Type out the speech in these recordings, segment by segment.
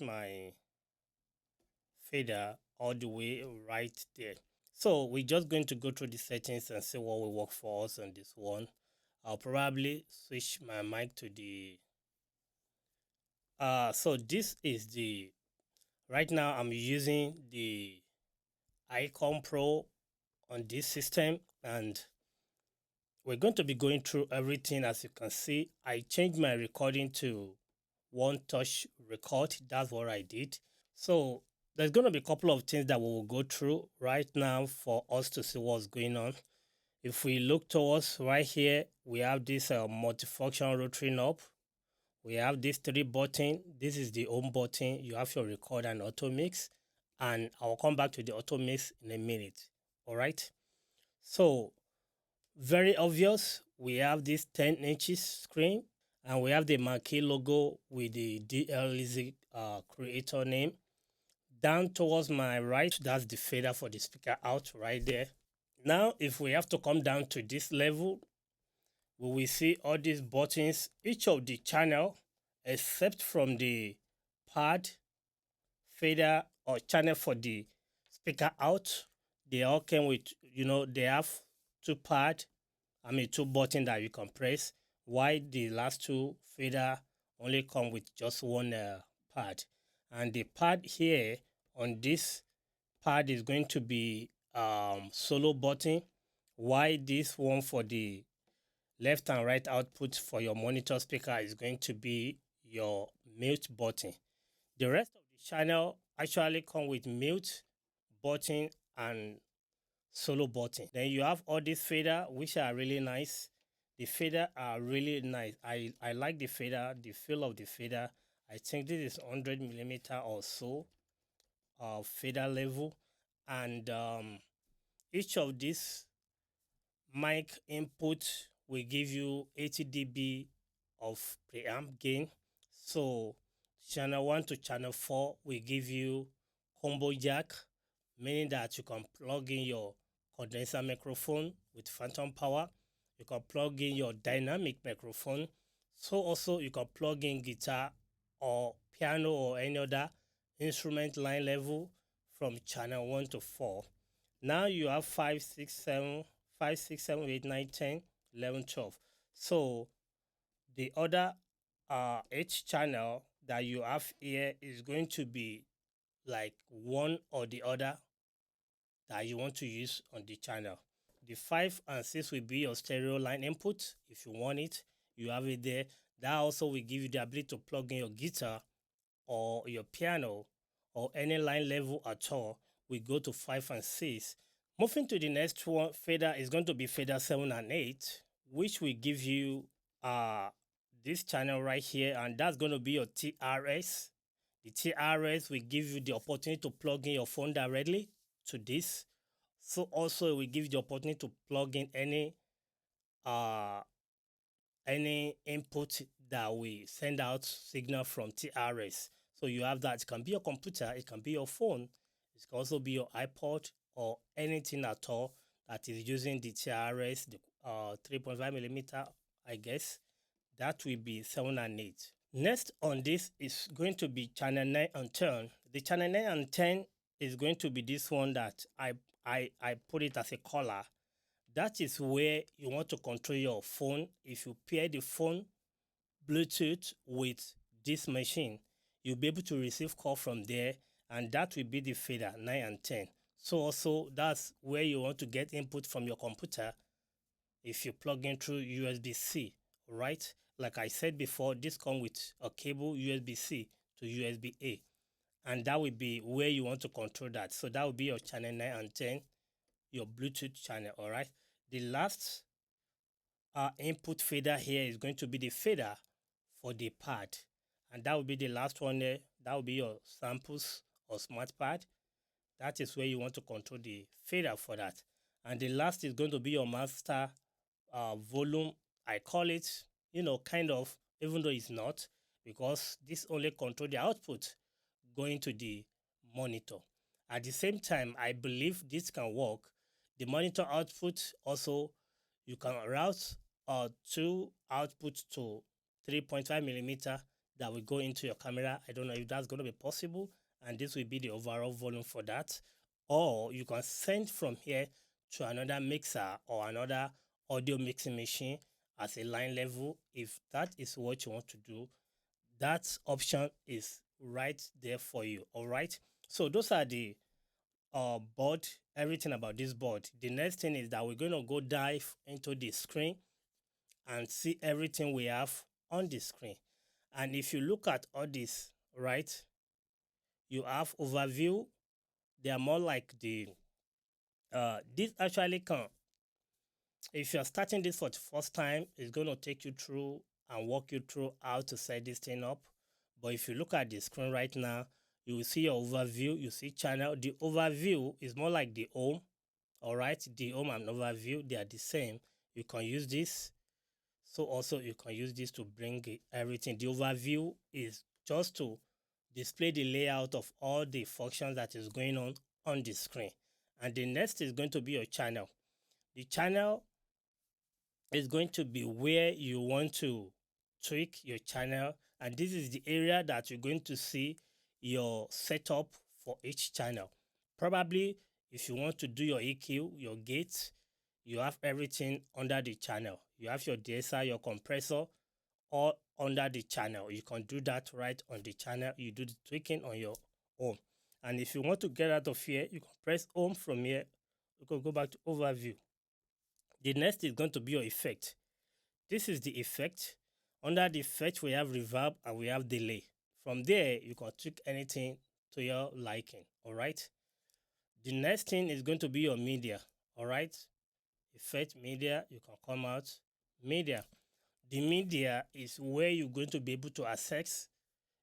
push my fader all the way right there. So we're just going to go through the settings and see what will work for us on this one. I'll probably switch my mic to the so this is the right now I'm using the Icon Pro on this system, and we're going to be going through everything. As you can see, I changed my recording to one touch record. That's what I did. So there's going to be a couple of things that we will go through right now for us to see what's going on. If we look towards right here, we have this multifunction rotary knob. We have these three buttons. This is the home button. You have your record and auto mix, and I'll come back to the auto mix in a minute. All right. So very obvious. We have this 10 inches screen, and we have the Mackie logo with the DLZ Creator name. Down towards my right, that's the fader for the speaker out right there. Now, if we have to come down to this level, we will see all these buttons, each of the channel, except from the pad, fader, or channel for the speaker out. They all came with, they have two buttons that you can press. Why the last two fader only come with just one pad. And the pad here on this pad is going to be solo button. Why this one for the left and right output for your monitor speaker is going to be your mute button. The rest of the channel actually come with mute button and solo button. Then you have all these fader, which are really nice. The fader are really nice. I like the fader, the feel of the fader. I think this is 100 millimeter or so fader level, and each of these mic input will give you 80 dB of preamp gain. So channel 1 to channel 4 will give you combo jack, meaning that you can plug in your condenser microphone with phantom power. You can plug in your dynamic microphone. So also you can plug in guitar or piano or any other instrument line level from channel 1 to 4. Now you have 5, 6, 7, 5, 6, 7, 8, 9, 10, 11, 12. So the other each channel that you have here is going to be like one or the other that you want to use on the channel. The 5 and 6 will be your stereo line input. If you want it, you have it there. That also will give you the ability to plug in your guitar or your piano or any line level at all. We go to 5 and 6. Moving to the next one, fader is going to be fader 7 and 8, which will give you this channel right here, and that's going to be your TRS. The TRS will give you the opportunity to plug in your phone directly to this. So also it will give you the opportunity to plug in any input that we send out signal from TRS. So you have that. It can be your computer, it can be your phone, it can also be your iPod or anything at all that is using the TRS, the 3.5 millimeter, I guess. That will be 7 and 8. Next on this is going to be channel 9 and 10. The channel 9 and 10 is going to be this one that I put it as a color. That is where you want to control your phone. If you pair the phone Bluetooth with this machine, you'll be able to receive call from there, and that will be the fader 9 and 10. So also that's where you want to get input from your computer if you plug in through USB-C, right? Like I said before, this comes with a cable USB-C to USB-A, and that will be where you want to control that. So that will be your channel 9 and 10, your Bluetooth channel, all right? The last input fader here is going to be the fader for the pad, and that will be the last one there. That will be your samples or smart pad. That is where you want to control the fader for that. And the last is going to be your master volume. I call it, kind of, even though it's not, because this only control the output going to the monitor. At the same time, I believe this can work. The monitor output also, you can route two outputs to 3.5 millimeter. that will go into your camera. I don't know if that's going to be possible, and this will be the overall volume for that. Or you can send from here to another mixer or another audio mixing machine as a line level. If that is what you want to do, that option is right there for you. All right. So those are the board, everything about this board. The next thing is that we're going to go dive into the screen and see everything we have on the screen. And if you look at all this, right, you have overview. They are more like this actually can, if you're starting this for the first time, it's going to take you through and walk you through how to set this thing up. But if you look at the screen right now, you will see your overview, you see channel. The overview is more like the home. All right, the home and overview, they are the same. You can use this. So also you can use this to bring everything. The overview is just to display the layout of all the functions that is going on the screen. And the next is going to be your channel. The channel is going to be where you want to tweak your channel, and this is the area that you're going to see your setup for each channel. Probably if you want to do your EQ, your gate, you have everything under the channel. You have your DSR, your compressor, all under the channel. You can do that right on the channel. You do the tweaking on your own. And if you want to get out of here, you can press home from here. You can go back to overview. The next is going to be your effect. This is the effect. Under the effect, we have reverb and we have delay. From there, you can tweak anything to your liking. All right. The next thing is going to be your media. All right. Effect media. You can come out media. The media is where you're going to be able to access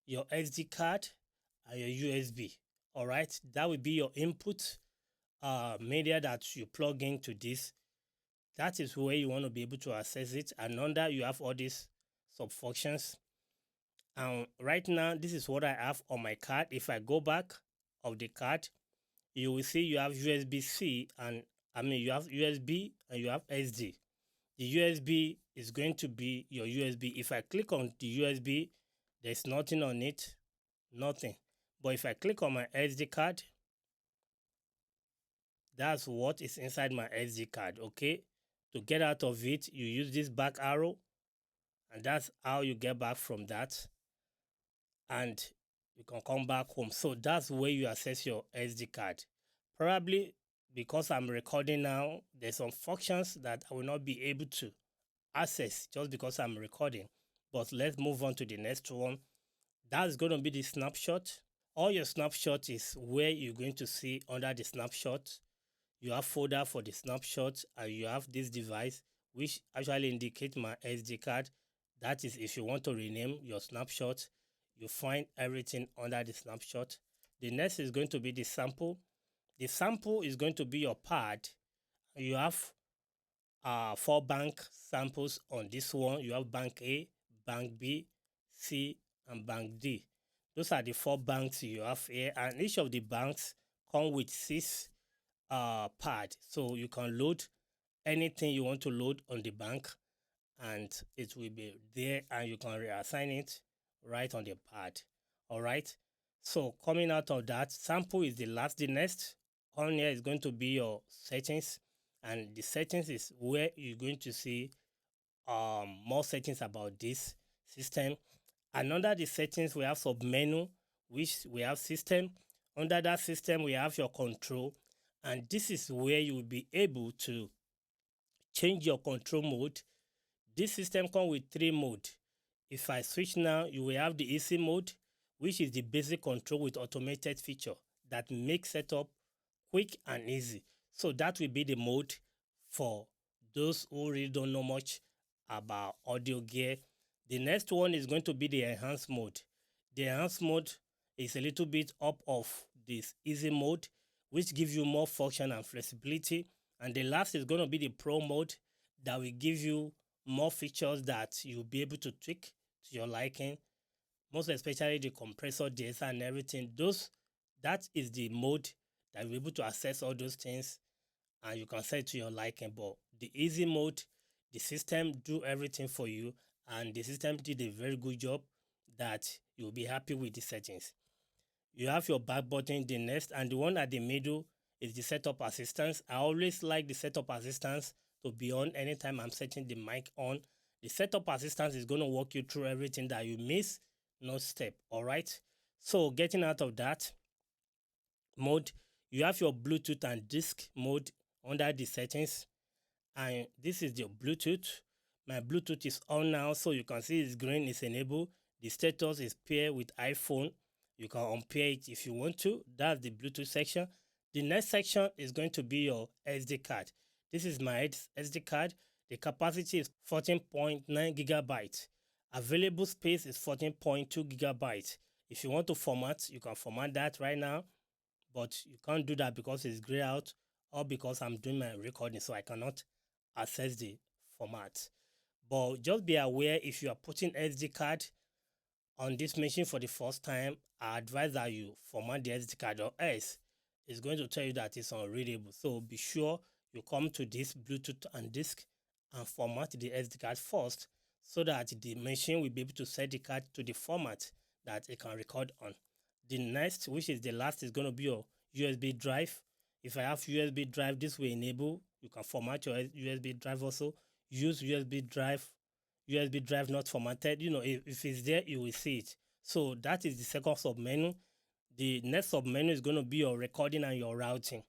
your SD card and your USB. All right. That will be your input media that you plug into this. That is where you want to be able to access it. And under you have all these sub functions. And right now, this is what I have on my card. If I go back of the card, you will see you have USB-C and you have USB and you have SD. The USB is going to be your USB. If I click on the USB, there's nothing on it, nothing. But if I click on my SD card, that's what is inside my SD card, okay? To get out of it, you use this back arrow, and that's how you get back from that. And you can come back home. So that's where you access your SD card. Probably because I'm recording now, there's some functions that I will not be able to access just because I'm recording. But let's move on to the next one. That's going to be the snapshot. All your snapshot is where you're going to see under the snapshot. You have folder for the snapshot and you have this device which actually indicates my SD card. That is if you want to rename your snapshot, you find everything under the snapshot. The next is going to be the sample. The sample is going to be your pad. You have 4 bank samples on this one. You have bank A, bank B, C, and bank D. Those are the 4 banks you have here, and each of the banks come with 6 pad. So you can load anything you want to load on the bank, and it will be there, and you can reassign it right on the pad. All right. So coming out of that, sample is the last. The next on here is going to be your settings, and the settings is where you're going to see more settings about this system. And under the settings, we have sub menu, which we have system. Under that system, we have your control, and this is where you will be able to change your control mode. This system comes with 3 modes. If I switch now, you will have the easy mode, which is the basic control with automated feature that makes setup quick and easy. So that will be the mode for those who really don't know much about audio gear. The next one is going to be the enhanced mode. The enhanced mode is a little bit up of this easy mode, which gives you more function and flexibility. And the last is going to be the pro mode that will give you more features that you'll be able to tweak to your liking, most especially the compressor, DSR, and everything. That is the mode that you'll be able to access all those things, and you can set it to your liking. But the easy mode, the system do everything for you, and the system did a very good job. that you'll be happy with the settings. You have your back button, the next, and the one at the middle is the setup assistance. I always like the setup assistance to be on anytime I'm setting the mic on. The setup assistance is going to walk you through everything that you miss, no step. All right. So getting out of that mode, you have your Bluetooth and disk mode under the settings, and this is your Bluetooth. My Bluetooth is on now, so you can see it's green, it's enabled. The status is paired with iPhone. You can unpair it if you want to. That's the Bluetooth section. The next section is going to be your SD card. This is my SD card. The capacity is 14.9 gigabytes. Available space is 14.2 gigabytes. If you want to format, you can format that right now, but you can't do that because it's grayed out or because I'm doing my recording, so I cannot access the format. But just be aware, if you are putting SD card on this machine for the first time, I advise that you format the SD card, or else it's going to tell you that it's unreadable. So be sure you come to this Bluetooth and disk and format the SD card first, so that the machine will be able to set the card to the format that it can record on. The next, which is the last, is going to be your USB drive. If I have USB drive, this will enable, you can format your USB drive also. Use USB drive not formatted. If it's there, you will see it. So that is the second sub menu. The next sub menu is going to be your recording and your routing.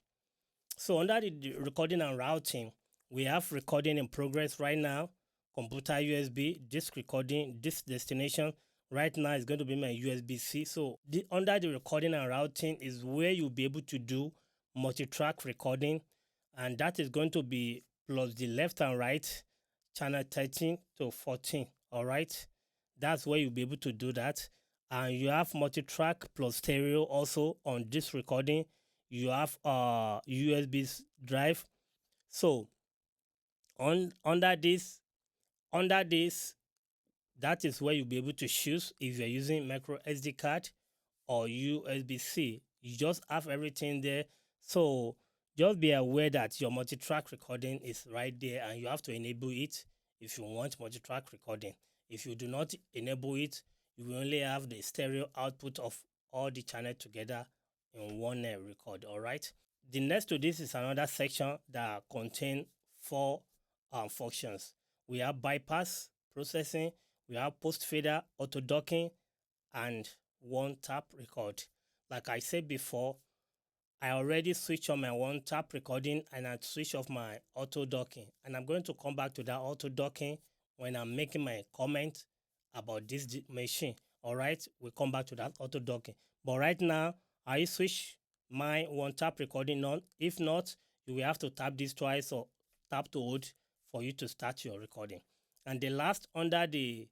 So under the recording and routing, we have recording in progress right now, computer USB, disk recording, disk destination. Right now is going to be my USB-C. So under the recording and routing is where you'll be able to do multi-track recording, and that is going to be plus the left and right channel 13 to 14. All right, that's where you'll be able to do that. And you have multi-track plus stereo also on this recording. You have USB drive. So under this, that is where you'll be able to choose if you're using micro SD card or USB-C. You just have everything there. So just be aware that your multi-track recording is right there, and you have to enable it if you want multi-track recording. If you do not enable it, you will only have the stereo output of all the channels together in one record. All right. The next to this is another section that contains four functions. We have bypass processing, we have post fader, auto docking, and one tap record. Like I said before, I already switched on my one tap recording and I switched off my auto docking. And I'm going to come back to that auto docking when I'm making my comment about this machine. All right, we'll come back to that auto docking. But right now, I switch my one tap recording on. If not, you will have to tap this twice or tap to hold for you to start your recording. And the last under the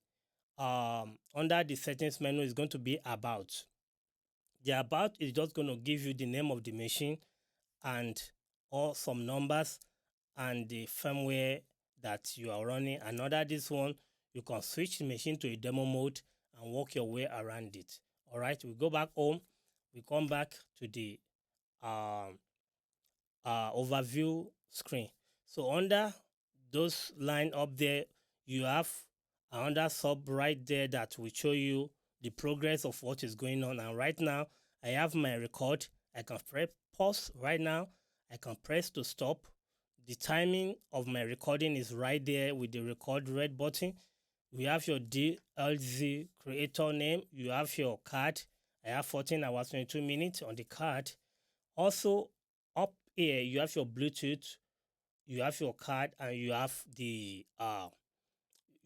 settings menu is going to be about. The about is just going to give you the name of the machine and or some numbers and the firmware that you are running. And under this one, you can switch the machine to a demo mode and work your way around it. All right, we go back home. We come back to the overview screen. So under those line up there, you have another sub right there that will show you the progress of what is going on. And right now, I have my record. I can press pause right now. I can press to stop. The timing of my recording is right there with the record red button. We have your DLZ Creator name. You have your card. I have 14 hours, 22 minutes on the card. Also, up here, you have your Bluetooth, you have your card, and you have the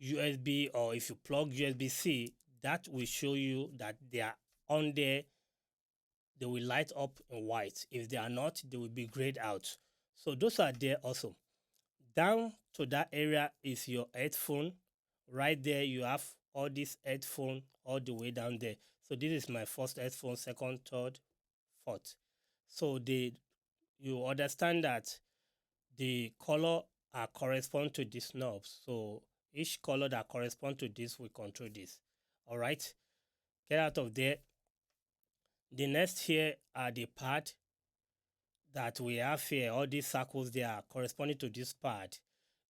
USB, or if you plug USB-C, that will show you that they are on there. They will light up in white. If they are not, they will be grayed out. So those are there also. Down to that area is your headphone. Right there, you have all this headphone all the way down there. So this is my first headphone, second, third, fourth. So you understand that the color correspond to these knobs. So each color that correspond to this will control this. All right, get out of there. The next here are the pad that we have here. All these circles, they are corresponding to this pad.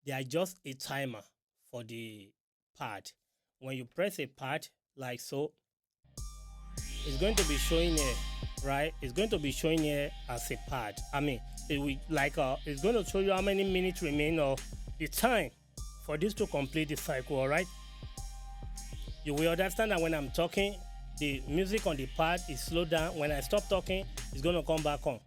They are just a timer for the pad. When you press a pad like so. It's going to be showing here, right? It's going to be showing here as a pad. I mean, it's going to show you how many minutes remain of the time for this to complete the cycle. All right. You will understand that when I'm talking, the music on the pad is slowed down. When I stop talking, it's going to come back on.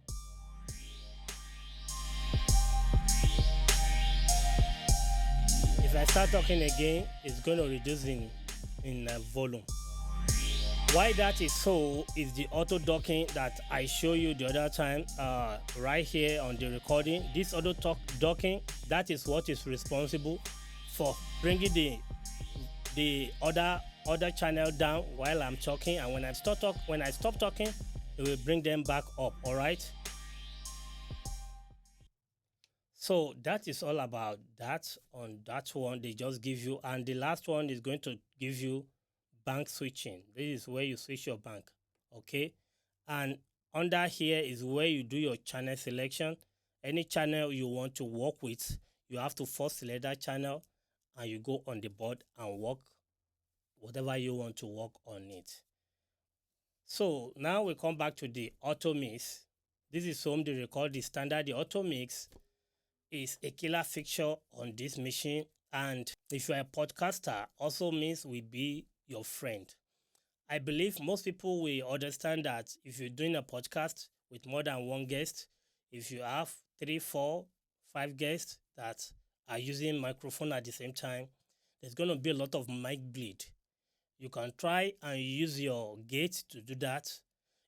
If I start talking again, it's going to reduce in volume. Why that is so is the auto docking that I showed you the other time right here on the recording. This auto docking, that is what is responsible for bringing the other channel down while I'm talking, and when I stop talking, it will bring them back up. All right. So that is all about that. On that one, they just give you, and the last one is going to give you bank switching. This is where you switch your bank, okay? And under here is where you do your channel selection. Any channel you want to work with, you have to first select that channel, and you go on the board and work whatever you want to work on it. So now we come back to the auto mix. This is home they record the standard. The auto mix is a killer feature on this machine, and if you're a podcaster, also means will be your friend. I believe most people will understand that if you're doing a podcast with more than one guest, if you have 3, 4, 5 guests that are using microphone at the same time, there's going to be a lot of mic bleed. You can try and use your gate to do that.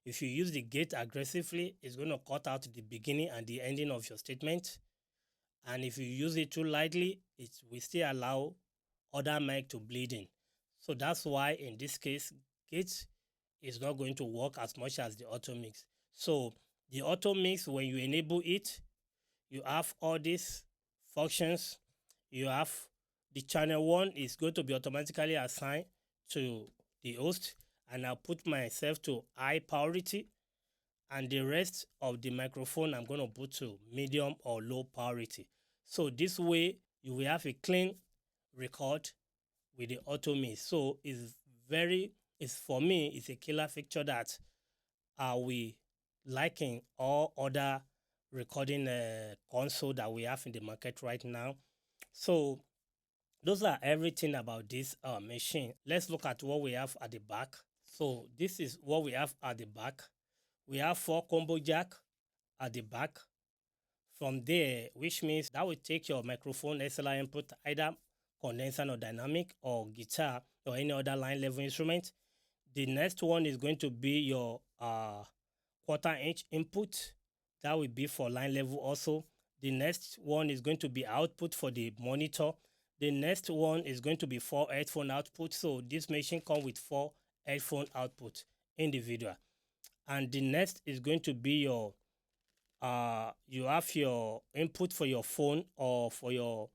If you use the gate aggressively, it's going to cut out the beginning and the ending of your statement. And if you use it too lightly, it will still allow other mic to bleed in. So that's why in this case, gate is not going to work as much as the auto mix. So the auto mix, when you enable it, you have all these functions. You have the channel 1 is going to be automatically assigned to the host, and I'll put myself to high priority, and the rest of the microphone I'm going to put to medium or low priority. So this way you will have a clean record with the auto mix. So for me, it's a killer feature that we liking all other recording console that we have in the market right now. So those are everything about this machine. Let's look at what we have at the back. So this is what we have at the back. We have 4 combo jack at the back. From there, which means that will take your microphone XLR input, either condenser or dynamic or guitar or any other line level instrument. The next one is going to be your 1/4 inch input. That will be for line level also. The next one is going to be output for the monitor. The next one is going to be 4 headphone output. So this machine comes with 4 headphone output individual. And the next is going to be your you have your input for your phone or for your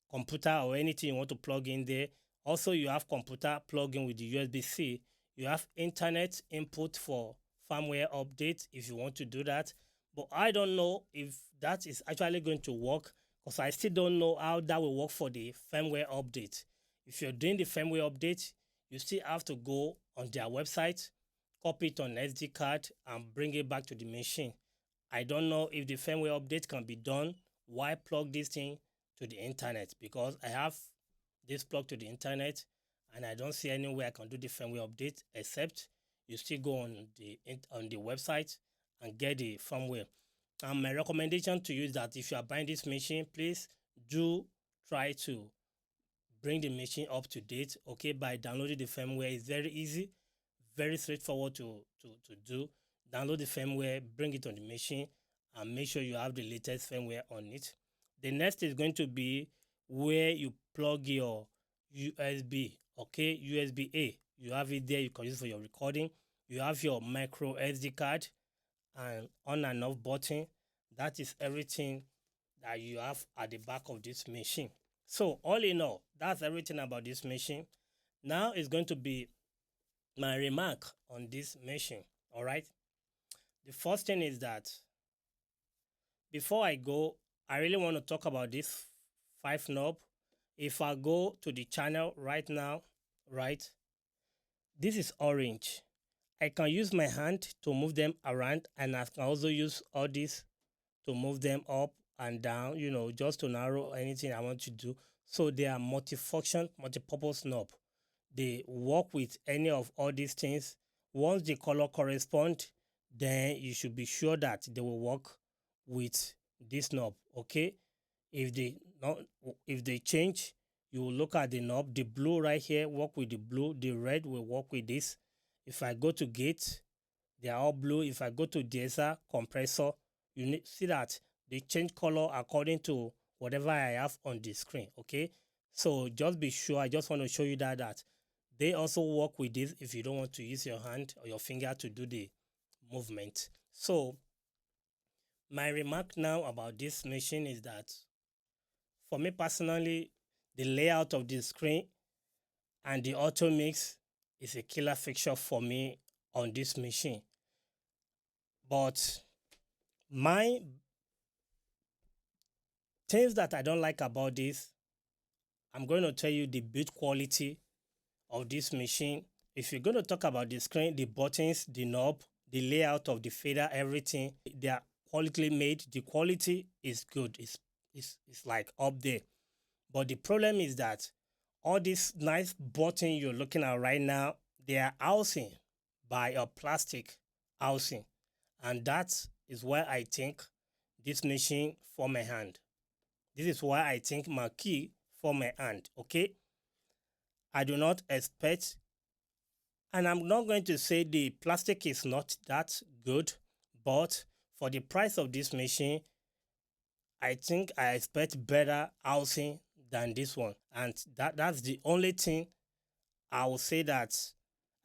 computer or anything you want to plug in there. Also, you have computer plug-in with the USB-C. You have internet input for firmware update if you want to do that. But I don't know if that is actually going to work, because I still don't know how that will work for the firmware update. If you're doing the firmware update, you still have to go on their website, copy it on SD card, and bring it back to the machine. I don't know if the firmware update can be done while plug this thing to the internet, because I have this plug to the internet and I don't see any way I can do the firmware update except you still go on the website and get the firmware. And my recommendation to you is that if you are buying this machine, please do try to bring the machine up to date, okay, by downloading the firmware. It's very easy, very straightforward to do. Download the firmware, bring it on the machine, and make sure you have the latest firmware on it. The next is going to be where you plug your USB, okay, USB-A. You have it there, you can use it for your recording. You have your micro SD card and on and off button. That is everything that you have at the back of this machine. So all in all, that's everything about this machine. Now it's going to be my remark on this machine, all right? The first thing is that before I go, I really want to talk about this 5 knob. If I go to the channel right now, right, This is orange. I can use my hand to move them around, and I can also use all this to move them up and down, just to narrow anything I want to do. So they are multifunction, multi-purpose knob. They work with any of all these things. Once the color correspond, then you should be sure that they will work with this knob. Okay, if they not if they change, you will look at the knob. The blue right here work with the blue. The red will work with this. If I go to gate, they are all blue. If I go to DSR compressor, you need see that they change color according to whatever I have on the screen. Okay, so just be sure. I just want to show you that they also work with this if you don't want to use your hand or your finger to do the movement. So my remark now about this machine is that for me personally, the layout of the screen and the auto mix is a killer feature for me on this machine. But my things that I don't like about this, I'm going to tell you the build quality of this machine. If you're going to talk about the screen, the buttons, the knob, the layout of the fader, everything, they are quality made. The quality is good. It's like up there. But the problem is that all these nice buttons you're looking at right now, they are housing by a plastic housing. And that is why I think this machine for my hand. This is why I think Mackie for my hand. Okay, I do not expect, and I'm not going to say the plastic is not that good, but for the price of this machine, I think I expect better housing than this one. And that's the only thing I will say that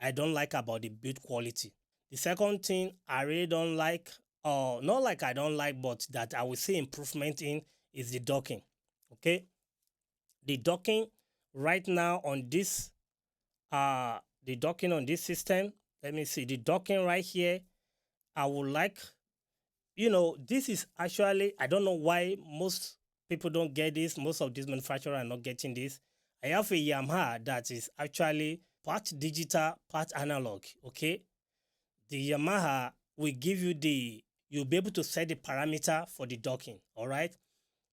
I don't like about the build quality. The second thing I really don't like, or not like I don't like, but that I will see improvement in is the docking. Okay, the docking right now on this, the docking on this system. Let me see the docking right here. I would like, this is actually, I don't know why most people don't get this. Most of these manufacturers are not getting this. I have a Yamaha that is actually part digital, part analog. Okay, the Yamaha will give you you'll be able to set the parameter for the docking. All right,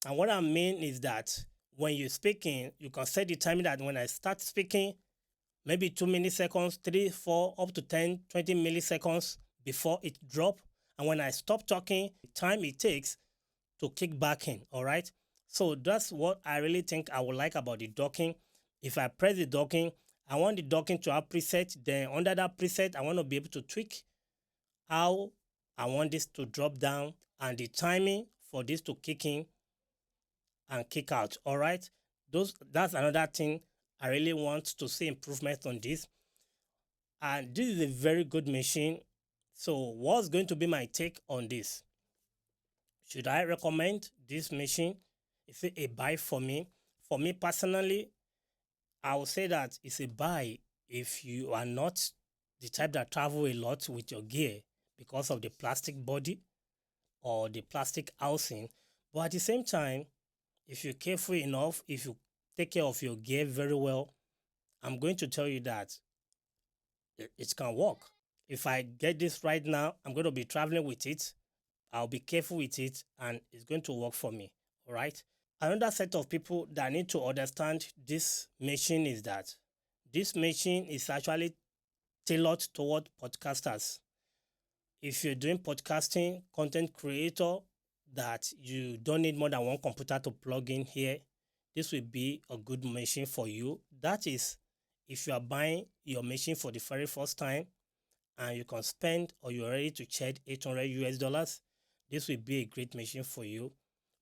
and what I mean is that when you're speaking, you can set the timing that when I start speaking, maybe 2 milliseconds, 3, 4, up to 10, 20 milliseconds before it drop. And when I stop talking, the time it takes to kick back in. All right. So that's what I really think I would like about the docking. If I press the docking, I want the docking to have preset. Then under that preset, I want to be able to tweak how I want this to drop down and the timing for this to kick in and kick out. All right. That's another thing I really want to see improvement on this. And this is a very good machine. So what's going to be my take on this? Should I recommend this machine? Is it a buy for me? For me personally, I would say that it's a buy if you are not the type that travel a lot with your gear because of the plastic body or the plastic housing. But at the same time, if you're careful enough, if you take care of your gear very well, I'm going to tell you that it can work. If I get this right now, I'm going to be traveling with it. I'll be careful with it and it's going to work for me. All right. Another set of people that need to understand this machine is that this machine is actually tailored toward podcasters. If you're doing podcasting, content creator, that you don't need more than one computer to plug in here, this will be a good machine for you. That is, if you are buying your machine for the very first time and you can spend or you're ready to charge $800, this will be a great machine for you.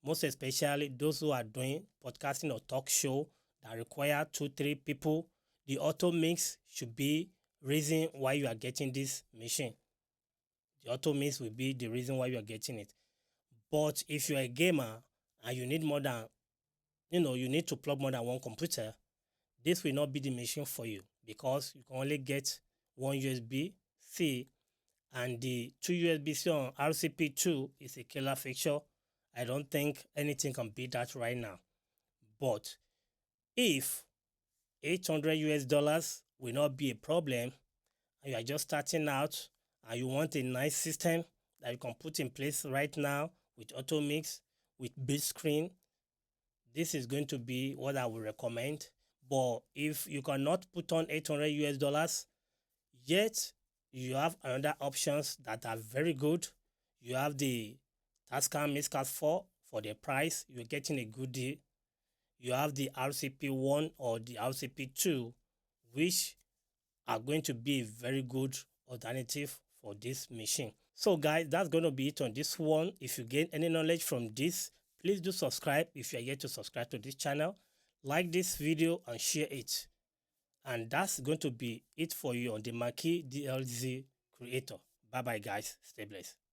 Most especially those who are doing podcasting or talk show that require 2-3 people. The auto mix should be reason why you are getting this machine. The auto mix will be the reason why you are getting it. But if you're a gamer and you need more than, you need to plug more than one computer, this will not be the machine for you because you can only get one USB-C and the 2 USB-C on RCP2 is a killer feature. I don't think anything can beat that right now. But if $800 will not be a problem, and you are just starting out and you want a nice system that you can put in place right now with auto mix, with big screen, this is going to be what I would recommend. But if you cannot put on 800 US dollars, yet you have another options that are very good. You have the Tascam Mixcast 4 for the price. You're getting a good deal. You have the RCP1 or the RCP2, which are going to be a very good alternative for this machine. So guys, that's going to be it on this one. If you gain any knowledge from this, please do subscribe if you are yet to subscribe to this channel. Like this video and share it. And that's going to be it for you on the Mackie DLZ Creator. Bye bye guys. Stay blessed.